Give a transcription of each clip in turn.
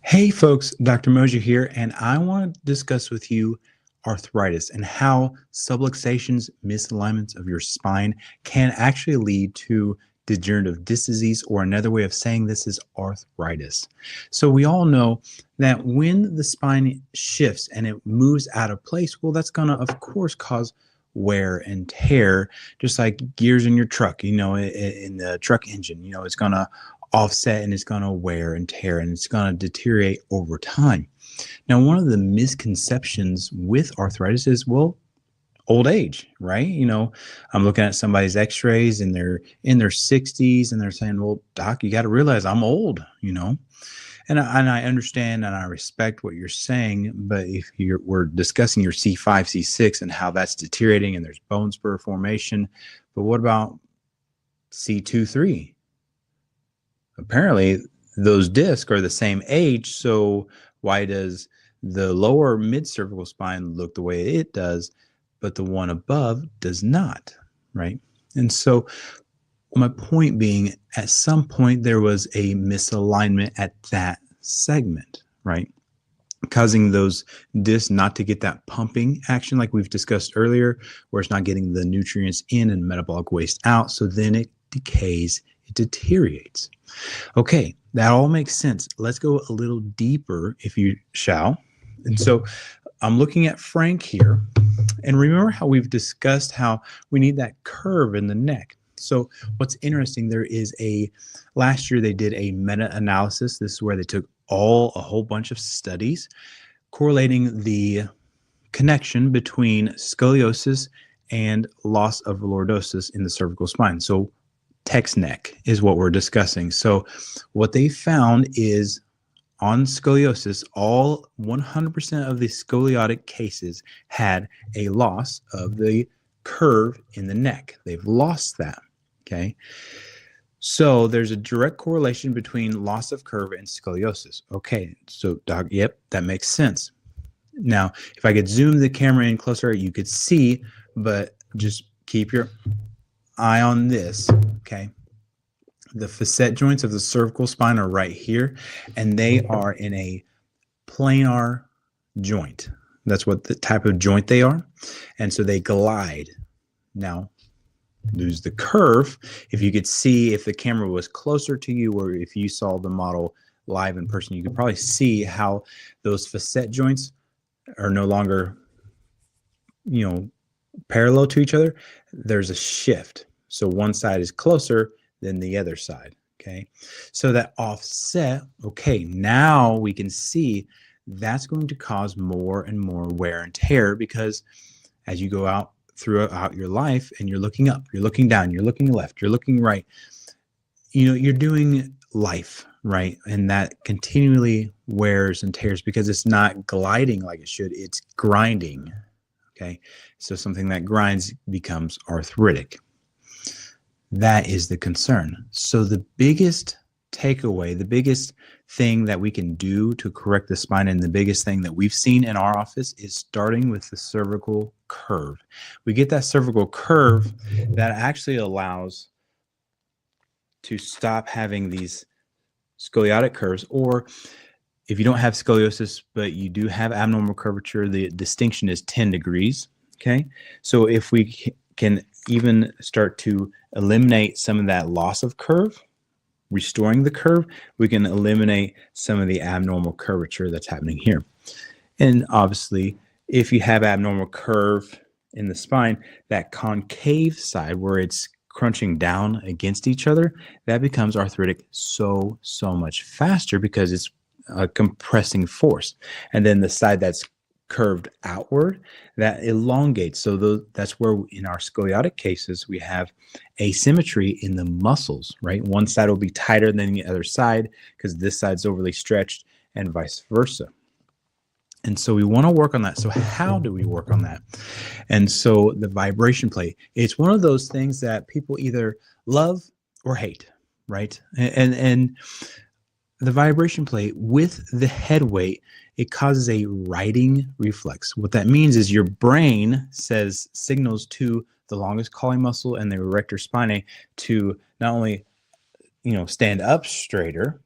Hey folks, Dr. Moser here, and I want to discuss with you arthritis and how subluxations, misalignments of your spine can actually lead to degenerative disc disease, or another way of saying this is arthritis. So we all know that when the spine shifts and it moves out of place, well, that's going to, of course, cause wear and tear, just like gears in your truck, in the truck engine, it's going to offset and it's going to wear and tear and it's going to deteriorate over time. Now, one of the misconceptions with arthritis is, well, old age, right? I'm looking at somebody's x-rays and they're in their 60s and they're saying, well, doc, you got to realize I'm old. And I understand and I respect what you're saying, but if we're discussing your C5, C6 and how that's deteriorating and there's bone spur formation, but what about C2, 3? Apparently those discs are the same age, so why does the lower mid-cervical spine look the way it does, but the one above does not, right? And so my point being, at some point there was a misalignment at that segment, right? Causing those discs not to get that pumping action like we've discussed earlier, where it's not getting the nutrients in and metabolic waste out, so then it decays, it deteriorates. Okay, that all makes sense. Let's go a little deeper, if you shall. And so I'm looking at Frank here, and remember how we've discussed how we need that curve in the neck. So what's interesting, last year they did a meta-analysis. This is where they took a whole bunch of studies correlating the connection between scoliosis and loss of lordosis in the cervical spine. So text neck is what we're discussing. So what they found is on scoliosis, all 100% of the scoliotic cases had a loss of the curve in the neck. They've lost that, okay? So there's a direct correlation between loss of curve and scoliosis. Okay, so doc, yep, that makes sense. Now, if I could zoom the camera in closer, you could see, but just keep your eye on this, okay? The facet joints of the cervical spine are right here, and they are in a planar joint. That's what the type of joint they are. And so they glide. Now, lose the curve. If you could see, if the camera was closer to you, or if you saw the model live in person, you could probably see how those facet joints are no longer, parallel to each other. There's a shift. So one side is closer than the other side, okay? So that offset, okay, now we can see that's going to cause more and more wear and tear, because as you go out throughout your life and you're looking up, you're looking down, you're looking left, you're looking right, you're doing life, right? And that continually wears and tears because it's not gliding like it should, it's grinding, okay? So something that grinds becomes arthritic. That is the concern. So the biggest takeaway, the biggest thing that we can do to correct the spine, and the biggest thing that we've seen in our office, is starting with the cervical curve. We get that cervical curve that actually allows to stop having these scoliotic curves, or if you don't have scoliosis, but you do have abnormal curvature, the distinction is 10 degrees, okay? So if we can even start to eliminate some of that loss of curve, restoring the curve, we can eliminate some of the abnormal curvature that's happening here. And obviously, if you have abnormal curve in the spine, that concave side where it's crunching down against each other, that becomes arthritic so much faster because it's a compressing force. And then the side that's curved outward, that elongates. So that's where in our scoliotic cases, we have asymmetry in the muscles, right? One side will be tighter than the other side because this side's overly stretched, and vice versa. And so we want to work on that. So how do we work on that? And so the vibration plate, it's one of those things that people either love or hate, right? And the vibration plate with the head weight, it causes a righting reflex. What that means is your brain says signals to the longest calling muscle and the erector spinae to not only, stand up straighter,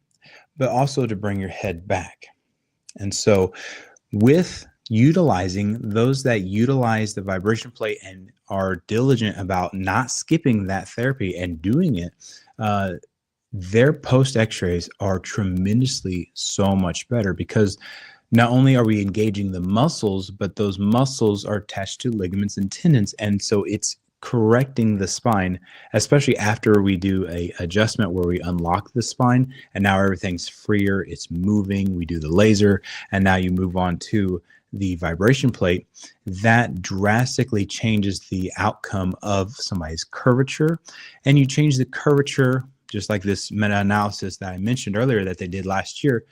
but also to bring your head back. And so with utilizing those that utilize the vibration plate and are diligent about not skipping that therapy and doing it, their post x-rays are tremendously so much better, because not only are we engaging the muscles, but those muscles are attached to ligaments and tendons. And so it's correcting the spine, especially after we do a adjustment where we unlock the spine and now everything's freer, it's moving, we do the laser, and now you move on to the vibration plate. That drastically changes the outcome of somebody's curvature. And you change the curvature, just like this meta-analysis that I mentioned earlier that they did last year,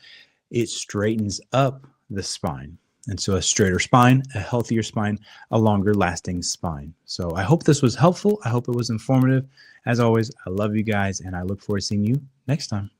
it straightens up the spine. And so a straighter spine, a healthier spine, a longer lasting spine. So I hope this was helpful. I hope it was informative. As always, I love you guys, and I look forward to seeing you next time.